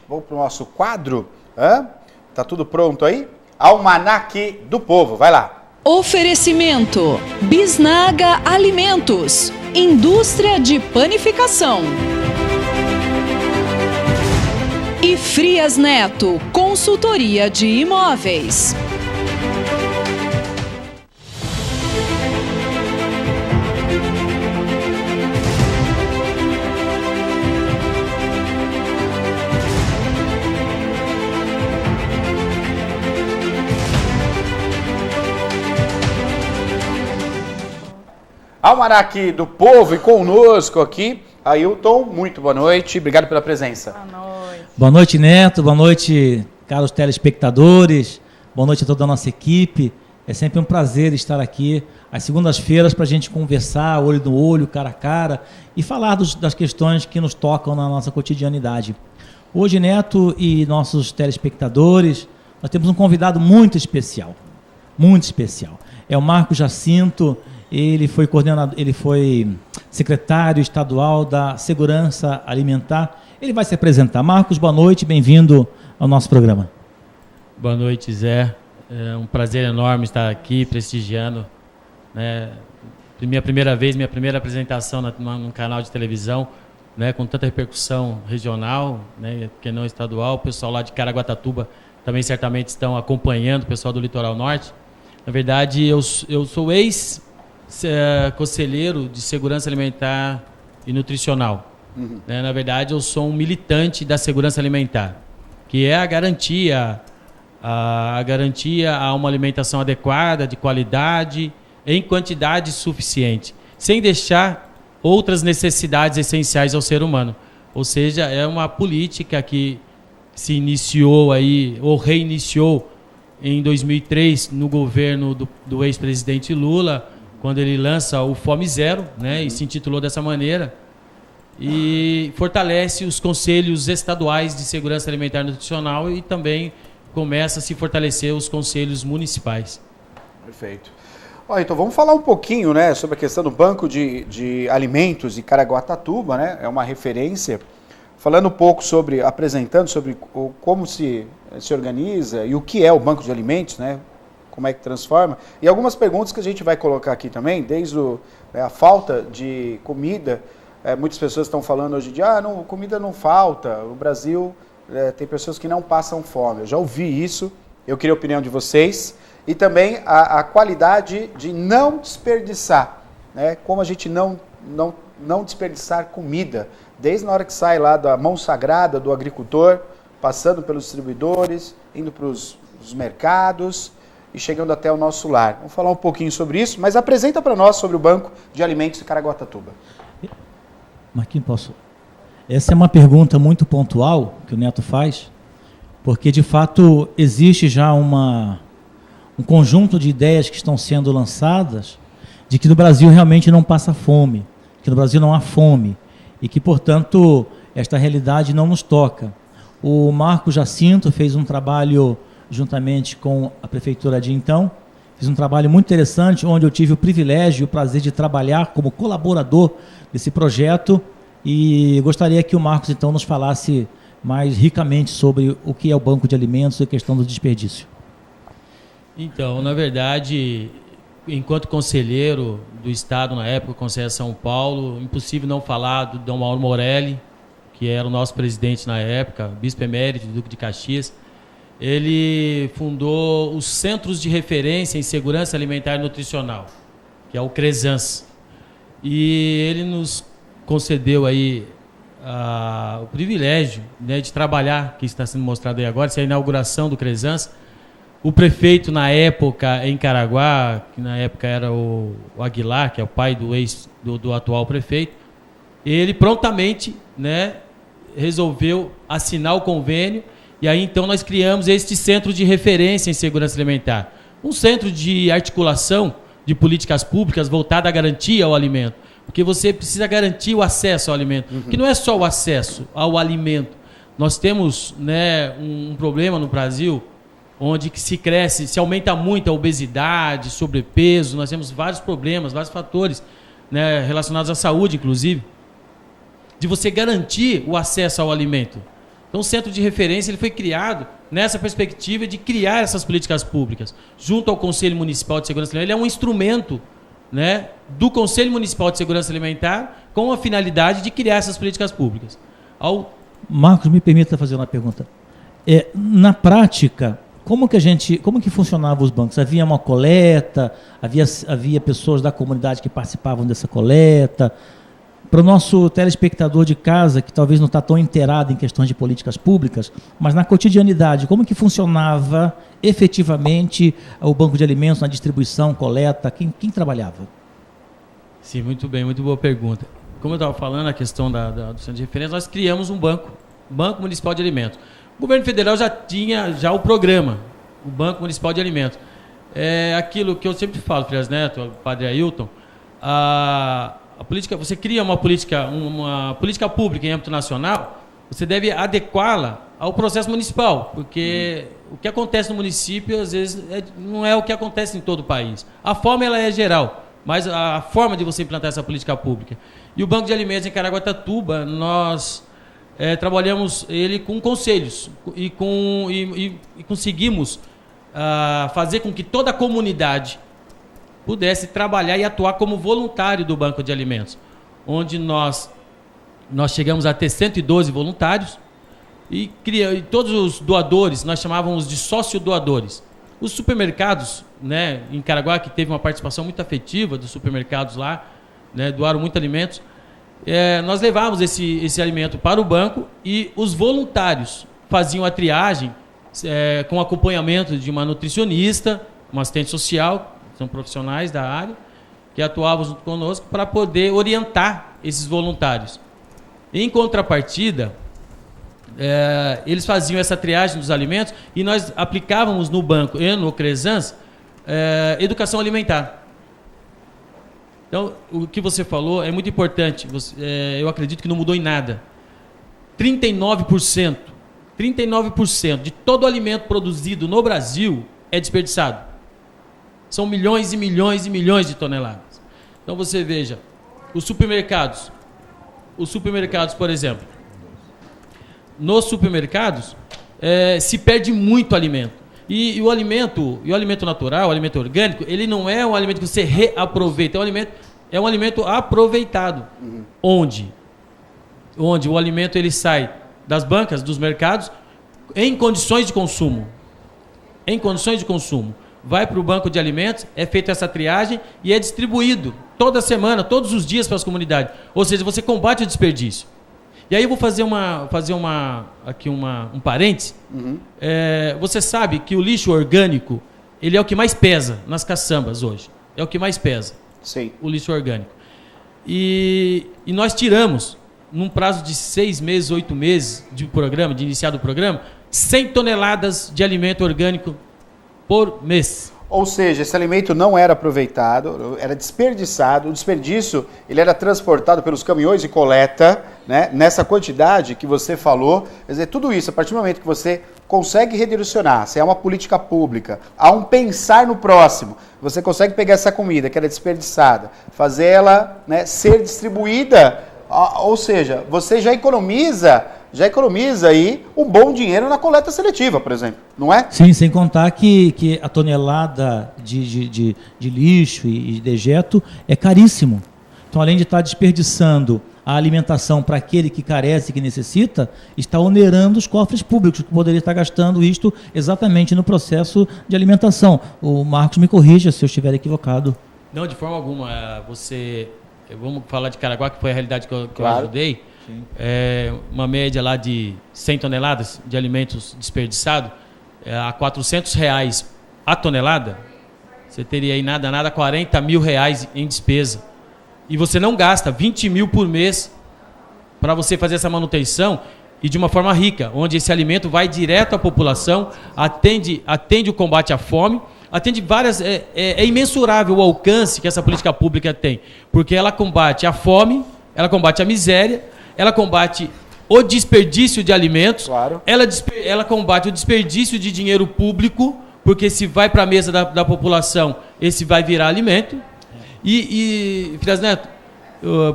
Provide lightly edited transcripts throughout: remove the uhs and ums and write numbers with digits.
Vamos para o nosso quadro. Tá tudo pronto aí? Almanaque do Povo, vai lá. Oferecimento: Bisnaga Alimentos, indústria de panificação. E Frias Neto, consultoria de imóveis. Almanaque do Povo e conosco aqui, Ailton, muito boa noite, obrigado pela presença. Boa noite. Boa noite, Neto, boa noite, caros telespectadores, boa noite a toda a nossa equipe. É sempre um prazer estar aqui às segundas-feiras para a gente conversar, olho no olho, cara a cara, e falar das questões que nos tocam na nossa cotidianidade. Hoje, Neto e nossos telespectadores, nós temos um convidado muito especial, muito especial. É o Marcos Jacinto. Ele foi coordenador, ele foi secretário estadual da Segurança Alimentar. Ele vai se apresentar. Marcos, boa noite, bem-vindo ao nosso programa. Boa noite, Zé. É um prazer enorme estar aqui prestigiando, né, minha primeira vez, minha primeira apresentação num canal de televisão, né, com tanta repercussão regional, né, que não estadual. O pessoal lá de Caraguatatuba também certamente estão acompanhando, o pessoal do Litoral Norte. Na verdade, eu sou conselheiro de segurança alimentar e nutricional. Na verdade, eu sou um militante da segurança alimentar, que é a garantia a uma alimentação adequada, de qualidade, em quantidade suficiente, sem deixar outras necessidades essenciais ao ser humano. Ou seja, é uma política que se iniciou aí, ou reiniciou em 2003, no governo do ex-presidente Lula, quando ele lança o Fome Zero, né, e se intitulou dessa maneira, e fortalece os conselhos estaduais de segurança alimentar e nutricional e também começa a se fortalecer os conselhos municipais. Perfeito. Então vamos falar um pouquinho, né, sobre a questão do Banco de Alimentos de Caraguatatuba, né, é uma referência, falando um pouco apresentando sobre como se organiza e o que é o Banco de Alimentos, né, como é que transforma, e algumas perguntas que a gente vai colocar aqui também, desde a falta de comida. Muitas pessoas estão falando hoje de comida não falta, o Brasil tem pessoas que não passam fome. Eu já ouvi isso, eu queria a opinião de vocês, e também a qualidade de não desperdiçar, né? Como a gente não desperdiçar comida, desde na hora que sai lá da mão sagrada do agricultor, passando pelos distribuidores, indo para os mercados e chegando até o nosso lar. Vamos falar um pouquinho sobre isso, mas apresenta para nós sobre o Banco de Alimentos de Caraguatatuba. Marquinhos, posso? Essa é uma pergunta muito pontual que o Neto faz, porque de fato existe já um conjunto de ideias que estão sendo lançadas de que no Brasil realmente não passa fome, que no Brasil não há fome e que, portanto, esta realidade não nos toca. O Marcos Jacinto fez um trabalho juntamente com a prefeitura de então, fiz um trabalho muito interessante, onde eu tive o privilégio e o prazer de trabalhar como colaborador desse projeto, e gostaria que o Marcos então nos falasse mais ricamente sobre o que é o Banco de Alimentos e a questão do desperdício. Então, na verdade, enquanto conselheiro do Estado na época, Conselho de São Paulo, impossível não falar do Dom Mauro Morelli, que era o nosso presidente na época, bispo emérito do Duque de Caxias. Ele fundou os Centros de Referência em Segurança Alimentar e Nutricional, que é o CRESANS. E ele nos concedeu aí o privilégio, né, de trabalhar, que está sendo mostrado aí agora, essa é a inauguração do CRESANS. O prefeito, na época, em Caraguá, que na época era o Aguilar, que é o pai do atual prefeito, ele prontamente, né, resolveu assinar o convênio. E aí, então, nós criamos este Centro de Referência em Segurança Alimentar. Um centro de articulação de políticas públicas voltada à garantia ao alimento. Porque você precisa garantir o acesso ao alimento. Que não é só o acesso ao alimento. Nós temos, né, um problema no Brasil, onde que se aumenta muito a obesidade, sobrepeso. Nós temos vários problemas, vários fatores, né, relacionados à saúde, inclusive, de você garantir o acesso ao alimento. Então, o Centro de Referência ele foi criado nessa perspectiva de criar essas políticas públicas, junto ao Conselho Municipal de Segurança Alimentar. Ele é um instrumento, né, do Conselho Municipal de Segurança Alimentar com a finalidade de criar essas políticas públicas. Marcos, me permita fazer uma pergunta. Na prática, como que funcionavam os bancos? Havia uma coleta? Havia pessoas da comunidade que participavam dessa coleta? Para o nosso telespectador de casa, que talvez não está tão inteirado em questões de políticas públicas, mas na cotidianidade, como que funcionava efetivamente o banco de alimentos na distribuição, coleta? Quem trabalhava? Sim, muito bem, muito boa pergunta. Como eu estava falando, a questão do Centro de Referência, nós criamos um Banco Municipal de Alimentos. O governo federal já tinha o programa, o Banco Municipal de Alimentos. É aquilo que eu sempre falo, Frias Neto, Padre Ailton, a política, você cria uma política pública em âmbito nacional, você deve adequá-la ao processo municipal, porque o que acontece no município, às vezes, não é o que acontece em todo o país. A forma ela é geral, mas a forma de você implantar essa política pública. E o Banco de Alimentos em Caraguatatuba, nós trabalhamos ele com conselhos e conseguimos fazer com que toda a comunidade pudesse trabalhar e atuar como voluntário do Banco de Alimentos, onde nós chegamos a ter 112 voluntários e todos os doadores, nós chamávamos de sócio-doadores. Os supermercados, né, em Caraguá, que teve uma participação muito afetiva dos supermercados lá, né, doaram muito alimentos, nós levávamos esse alimento para o banco e os voluntários faziam a triagem com acompanhamento de uma nutricionista, uma assistente social, são profissionais da área, que atuavam junto conosco para poder orientar esses voluntários. Em contrapartida, eles faziam essa triagem dos alimentos e nós aplicávamos no banco e no Cresans educação alimentar. Então, o que você falou é muito importante. Eu acredito que não mudou em nada. 39% de todo o alimento produzido no Brasil é desperdiçado. São milhões e milhões e milhões de toneladas. Então, você veja, os supermercados, por exemplo, nos supermercados se perde muito alimento. E o alimento natural, o alimento orgânico, ele não é um alimento que você reaproveita, é um alimento aproveitado. Onde o alimento ele sai das bancas, dos mercados, em condições de consumo. Vai para o banco de alimentos, é feita essa triagem e é distribuído toda semana, todos os dias para as comunidades. Ou seja, você combate o desperdício. E aí eu vou fazer um parênteses. Você sabe que o lixo orgânico ele é o que mais pesa nas caçambas hoje. É o que mais pesa. Sim. O lixo orgânico. E nós tiramos, num prazo de 6 meses, 8 meses de iniciado o programa, 100 toneladas de alimento orgânico por mês. Ou seja, esse alimento não era aproveitado, era desperdiçado. O desperdício ele era transportado pelos caminhões de coleta, né, nessa quantidade que você falou. Quer dizer, tudo isso, a partir do momento que você consegue redirecionar, se é uma política pública, há um pensar no próximo, você consegue pegar essa comida que era desperdiçada, fazer ela, né, ser distribuída, ou seja, você já economiza aí um bom dinheiro na coleta seletiva, por exemplo, não é? Sim, sem contar que a tonelada de lixo e de dejeto é caríssimo. Então, além de estar desperdiçando a alimentação para aquele que carece, que necessita, está onerando os cofres públicos, que poderia estar gastando isto exatamente no processo de alimentação. O Marcos me corrija se eu estiver equivocado. Não, de forma alguma. Vamos falar de Caraguá, que foi a realidade que eu ajudei. Uma média lá de 100 toneladas de alimentos desperdiçados, a R$400 a tonelada, você teria aí nada 40 mil reais em despesa. E você não gasta 20 mil por mês para você fazer essa manutenção e de uma forma rica, onde esse alimento vai direto à população, atende o combate à fome, atende várias... É imensurável o alcance que essa política pública tem, porque ela combate a fome, ela combate a miséria, ela combate o desperdício de alimentos, claro. Ela combate o desperdício de dinheiro público, porque se vai para a mesa da população, esse vai virar alimento. E Frias Neto,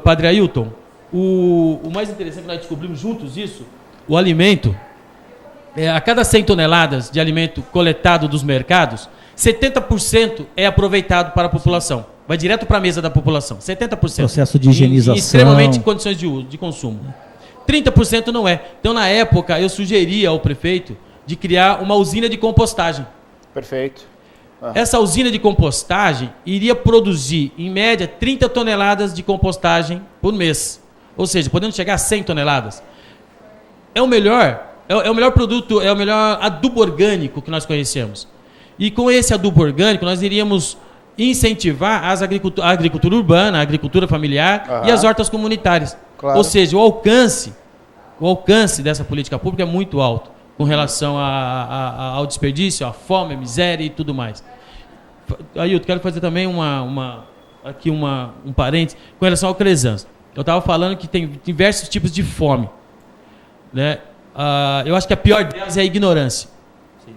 Padre Ailton, o mais interessante que nós descobrimos juntos isso, o alimento, a cada 100 toneladas de alimento coletado dos mercados, 70% é aproveitado para a população. Vai direto para a mesa da população. 70%. Processo de higienização. Em extremamente condições de uso, de consumo. 30% não é. Então, na época, eu sugeria ao prefeito de criar uma usina de compostagem. Perfeito. Essa usina de compostagem iria produzir, em média, 30 toneladas de compostagem por mês. Ou seja, podendo chegar a 100 toneladas. É o melhor produto, é o melhor adubo orgânico que nós conhecemos. E com esse adubo orgânico, nós iríamos incentivar a agricultura urbana, a agricultura familiar e as hortas comunitárias. Claro. Ou seja, o alcance dessa política pública é muito alto com relação ao desperdício, à fome, à miséria e tudo mais. Ailton, quero fazer também um parênteses com relação ao Crezans. Eu estava falando que tem diversos tipos de fome, né? Eu acho que a pior delas é a ignorância. Sim.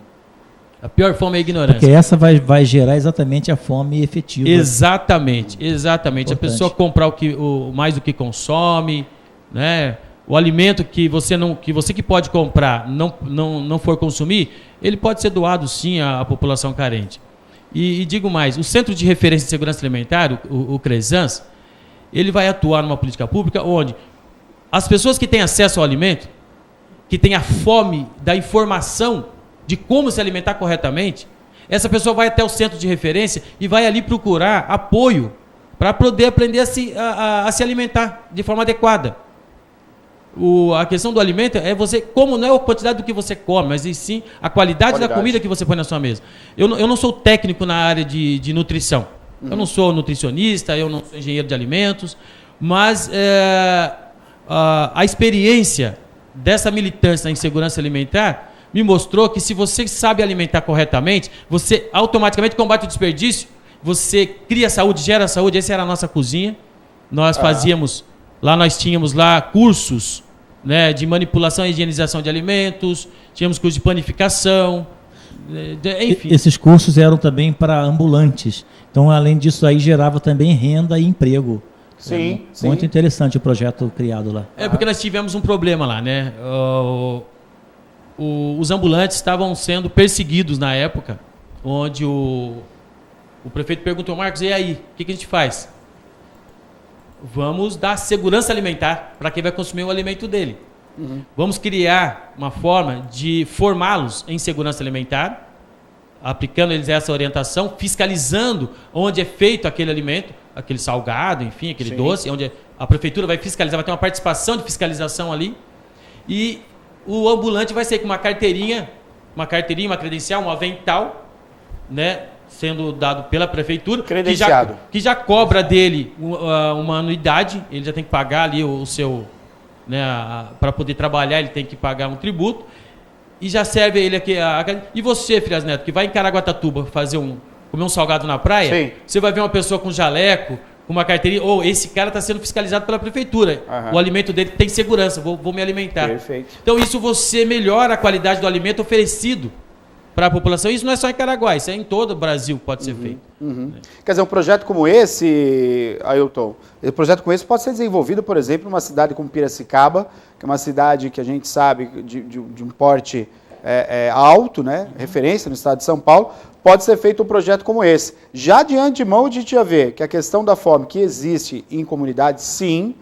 A pior fome é a ignorância. Porque essa vai gerar exatamente a fome efetiva. Exatamente. Importante. A pessoa comprar mais do que consome, né? O alimento que você que pode comprar não for consumir, ele pode ser doado sim à população carente. E digo mais, o Centro de Referência de Segurança Alimentar, o Crezans, ele vai atuar numa política pública onde as pessoas que têm acesso ao alimento, que têm a fome da informação de como se alimentar corretamente, essa pessoa vai até o centro de referência e vai ali procurar apoio para poder aprender a se alimentar de forma adequada. A questão do alimento é como não é a quantidade do que você come, mas sim a qualidade da comida que você põe na sua mesa. Eu não sou técnico na área de nutrição. Eu não sou nutricionista, eu não sou engenheiro de alimentos, mas a experiência dessa militância em segurança alimentar me mostrou que se você sabe alimentar corretamente, você automaticamente combate o desperdício, você cria saúde, gera saúde. Essa era a nossa cozinha. Nós fazíamos... Lá nós tínhamos cursos, né, de manipulação e higienização de alimentos, tínhamos curso de panificação, enfim. Esses cursos eram também para ambulantes. Então, além disso, aí gerava também renda e emprego. Sim, sim. Muito interessante o projeto criado lá. Porque nós tivemos um problema lá, né? Os ambulantes estavam sendo perseguidos na época, onde o prefeito perguntou: Marcos, e aí, o que a gente faz? Vamos dar segurança alimentar para quem vai consumir o alimento dele. Vamos criar uma forma de formá-los em segurança alimentar, aplicando eles essa orientação, fiscalizando onde é feito aquele alimento, aquele salgado, enfim, aquele doce, onde a prefeitura vai fiscalizar, vai ter uma participação de fiscalização ali, e o ambulante vai sair com uma carteirinha, uma credencial, um avental, né, sendo dado pela prefeitura, credenciado, que já cobra dele uma anuidade, ele já tem que pagar ali o seu, né, para poder trabalhar, ele tem que pagar um tributo, e já serve ele aqui. E você, Frias Neto, que vai em Caraguatatuba comer um salgado na praia, você vai ver uma pessoa com jaleco, com uma carteirinha, esse cara está sendo fiscalizado pela prefeitura, o alimento dele tem segurança, vou me alimentar. Perfeito. Então isso você melhora a qualidade do alimento oferecido para a população. Isso não é só em Caraguá, isso é em todo o Brasil que pode ser feito. Quer dizer, um projeto como esse, Ailton, pode ser desenvolvido, por exemplo, numa cidade como Piracicaba, que é uma cidade que a gente sabe de um porte alto, né? Referência no estado de São Paulo. Pode ser feito um projeto como esse. Já de antemão, a gente já vê que a questão da fome que existe em comunidades, sim,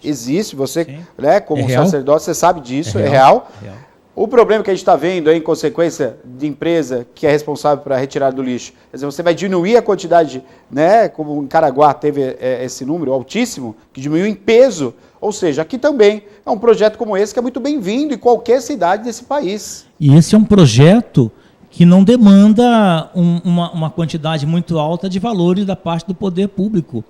existe. Você, né, como sacerdote, você sabe disso, é real. O problema que a gente está vendo em consequência de empresa que é responsável pela retirada do lixo, quer dizer, você vai diminuir a quantidade, né, como em Caraguá teve esse número altíssimo, que diminuiu em peso, ou seja, aqui também é um projeto como esse que é muito bem-vindo em qualquer cidade desse país. E esse é um projeto que não demanda uma quantidade muito alta de valores da parte do poder público.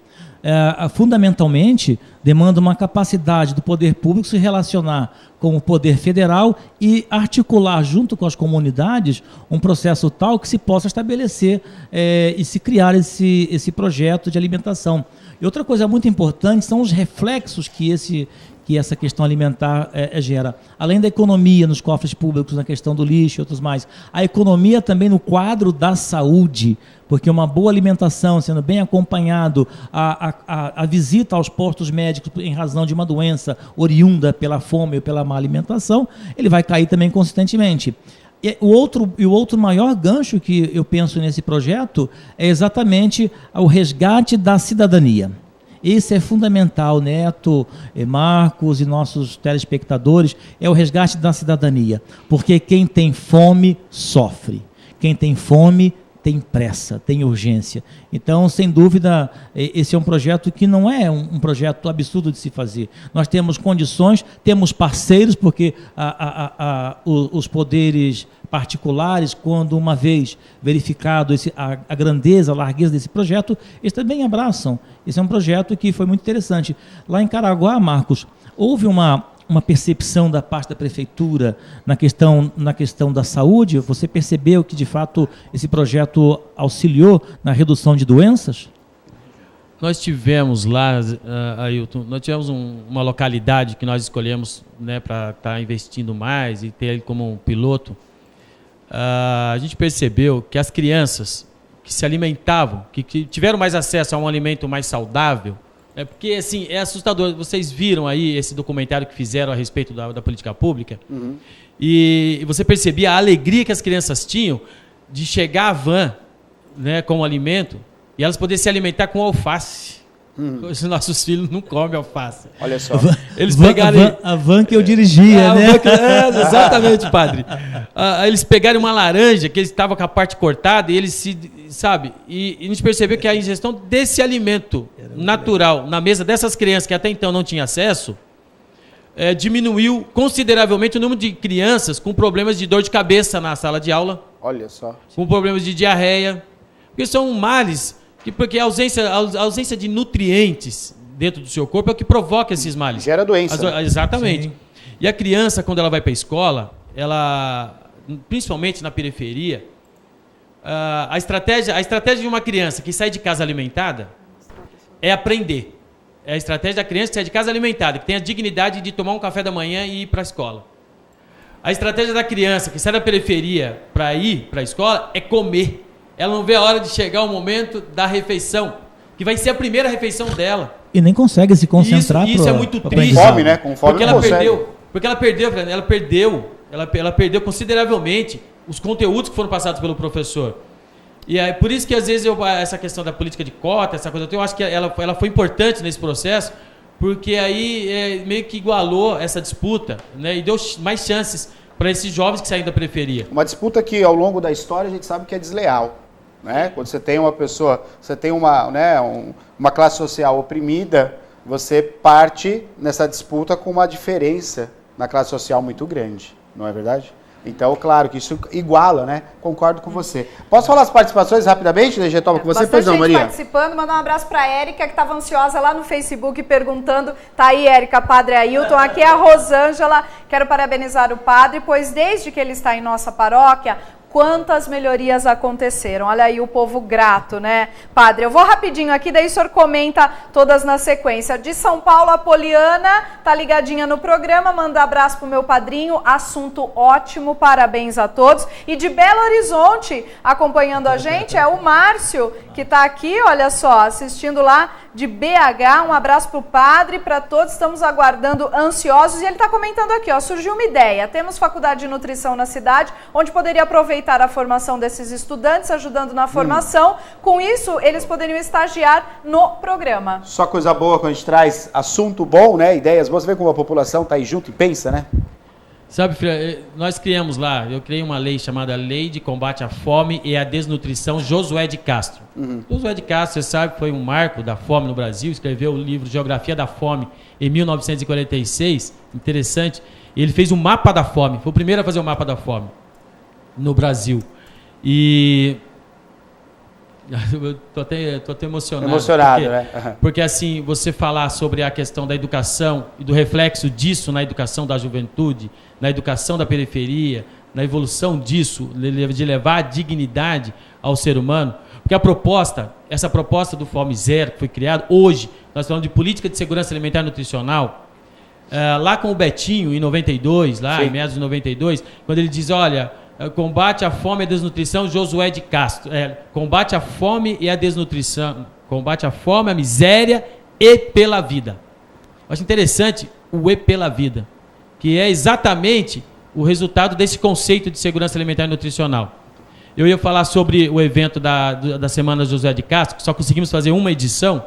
Fundamentalmente, demanda uma capacidade do poder público se relacionar com o poder federal e articular junto com as comunidades um processo tal que se possa estabelecer e se criar esse projeto de alimentação. E outra coisa muito importante são os reflexos que que essa questão alimentar gera. Além da economia nos cofres públicos, na questão do lixo e outros mais, a economia também no quadro da saúde, porque uma boa alimentação, sendo bem acompanhado, a visita aos postos médicos em razão de uma doença oriunda pela fome ou pela má alimentação, ele vai cair também consistentemente. E o outro maior gancho que eu penso nesse projeto é exatamente o resgate da cidadania. Isso é fundamental, Neto, Marcos e nossos telespectadores, é o resgate da cidadania. Porque quem tem fome, sofre. Quem tem fome, tem pressa, tem urgência. Então, sem dúvida, esse é um projeto que não é um projeto absurdo de se fazer. Nós temos condições, temos parceiros, porque os poderes particulares, quando uma vez verificado a grandeza, a largueza desse projeto, eles também abraçam. Esse é um projeto que foi muito interessante. Lá em Caraguá, Marcos, houve uma percepção da parte da prefeitura na questão da saúde? Você percebeu que, de fato, esse projeto auxiliou na redução de doenças? Nós tivemos lá, Ailton, uma localidade que nós escolhemos, né, para estar investindo mais e ter ele como um piloto. A gente percebeu que as crianças que se alimentavam, que tiveram mais acesso a um alimento mais saudável, porque assim, é assustador. Vocês viram aí esse documentário que fizeram a respeito da política pública, e você percebia a alegria que as crianças tinham de chegar à van, né, com o alimento, e elas poderem se alimentar com alface. Os nossos filhos não comem alface. Olha só. Eles pegaram a van que eu dirigia, né? Exatamente, padre. Eles pegaram uma laranja que estava com a parte cortada e eles e a gente percebeu que a ingestão desse alimento natural na mesa dessas crianças que até então não tinham acesso diminuiu consideravelmente o número de crianças com problemas de dor de cabeça na sala de aula. Olha só. Com problemas de diarreia. Porque são males. Porque a ausência de nutrientes dentro do seu corpo é o que provoca esses males. Gera doença. Exatamente. Sim. E a criança, quando ela vai para a escola, principalmente na periferia, a estratégia de uma criança que sai de casa alimentada é aprender. É a estratégia da criança que sai de casa alimentada, que tem a dignidade de tomar um café da manhã e ir para a escola. A estratégia da criança que sai da periferia para ir para a escola é comer. Ela não vê a hora de chegar o momento da refeição, que vai ser a primeira refeição dela. E nem consegue se concentrar. Isso é muito triste. Com fome, né? Com fome porque ela perdeu consideravelmente os conteúdos que foram passados pelo professor. E é por isso que às vezes essa questão da política de cota, essa coisa, eu acho que ela foi importante nesse processo, porque aí meio que igualou essa disputa, né, e deu mais chances para esses jovens que saem da periferia. Uma disputa que ao longo da história a gente sabe que é desleal. Né? Quando você tem uma pessoa, você tem uma classe social oprimida, você parte nessa disputa com uma diferença na classe social muito grande, não é verdade? Então, claro que isso iguala, né? Concordo com você. Posso falar as participações rapidamente, né, Getova, com você? Pois não, Maria? Participando, mandar um abraço para a Érica, que estava ansiosa lá no Facebook perguntando. Tá aí, Érica, Padre Ailton. Aqui é a Rosângela. Quero parabenizar o padre, pois desde que ele está em nossa paróquia, quantas melhorias aconteceram. Olha aí o povo grato, né, padre? Eu vou rapidinho aqui, daí o senhor comenta todas na sequência. De São Paulo, a Poliana tá ligadinha no programa, manda abraço pro meu padrinho, assunto ótimo, parabéns a todos. E de Belo Horizonte, acompanhando a gente, é o Márcio, que tá aqui, olha só, assistindo lá de BH. Um abraço pro padre, para todos, estamos aguardando ansiosos. E ele tá comentando aqui, ó, surgiu uma ideia, temos faculdade de nutrição na cidade, onde poderia aproveitar a formação desses estudantes, ajudando na formação. Com isso, eles poderiam estagiar no programa. Só coisa boa quando a gente traz assunto bom, né? Ideias boas. Você vê como a população está aí junto e pensa, né? Sabe, nós criamos lá, eu criei uma lei chamada Lei de Combate à Fome e à Desnutrição Josué de Castro. Josué de Castro, você sabe, foi um marco da fome no Brasil, escreveu o livro Geografia da Fome em 1946, interessante. Ele fez um mapa da fome, foi o primeiro a fazer o mapa da fome no Brasil. E eu tô até emocionado. Emocionado, né? Porque assim, você falar sobre a questão da educação e do reflexo disso na educação da juventude, na educação da periferia, na evolução disso, de levar a dignidade ao ser humano, porque essa proposta do Fome Zero que foi criada, hoje, nós falamos de política de segurança alimentar e nutricional, lá com o Betinho, em 92, lá Sim. em meados de 92, quando ele diz, olha, combate à fome e a desnutrição, Josué de Castro. Combate à fome e a desnutrição, combate à fome, a miséria e pela vida. Eu acho interessante o E pela vida, que é exatamente o resultado desse conceito de segurança alimentar e nutricional. Eu ia falar sobre o evento da Semana Josué de Castro, que só conseguimos fazer uma edição.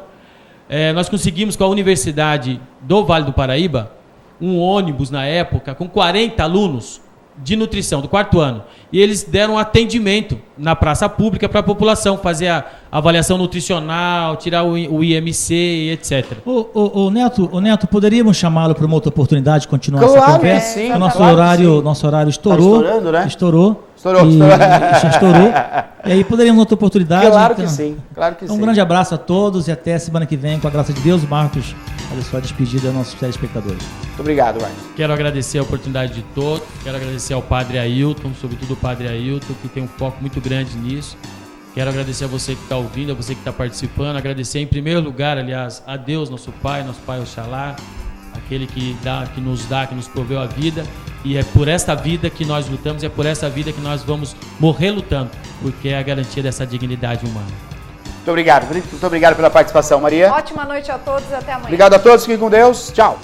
Nós conseguimos com a Universidade do Vale do Paraíba um ônibus na época com 40 alunos de nutrição do 4º ano, e eles deram atendimento na praça pública para a população, fazer a avaliação nutricional, tirar o IMC, etc. O Neto, poderíamos chamá-lo para uma outra oportunidade de continuar essa conversa? Sim, o nosso horário estourou. Tá estourando, né? Estourou. Já estourou. E aí poderíamos outra oportunidade. Claro que sim. Um grande abraço a todos e até semana que vem, com a graça de Deus. Marcos, olha só a despedida aos nossos telespectadores. Muito obrigado, Marcos. Quero agradecer a oportunidade de todos, quero agradecer ao Padre Ailton, sobretudo o Padre Ailton, que tem um foco muito grande nisso. Quero agradecer a você que está ouvindo, a você que está participando, agradecer em primeiro lugar, aliás, a Deus, nosso Pai Oxalá, aquele que nos proveu a vida, e é por esta vida que nós lutamos, é por essa vida que nós vamos morrer lutando, porque é a garantia dessa dignidade humana. Muito obrigado pela participação, Maria. Ótima noite a todos e até amanhã. Obrigado a todos, fiquem com Deus. Tchau.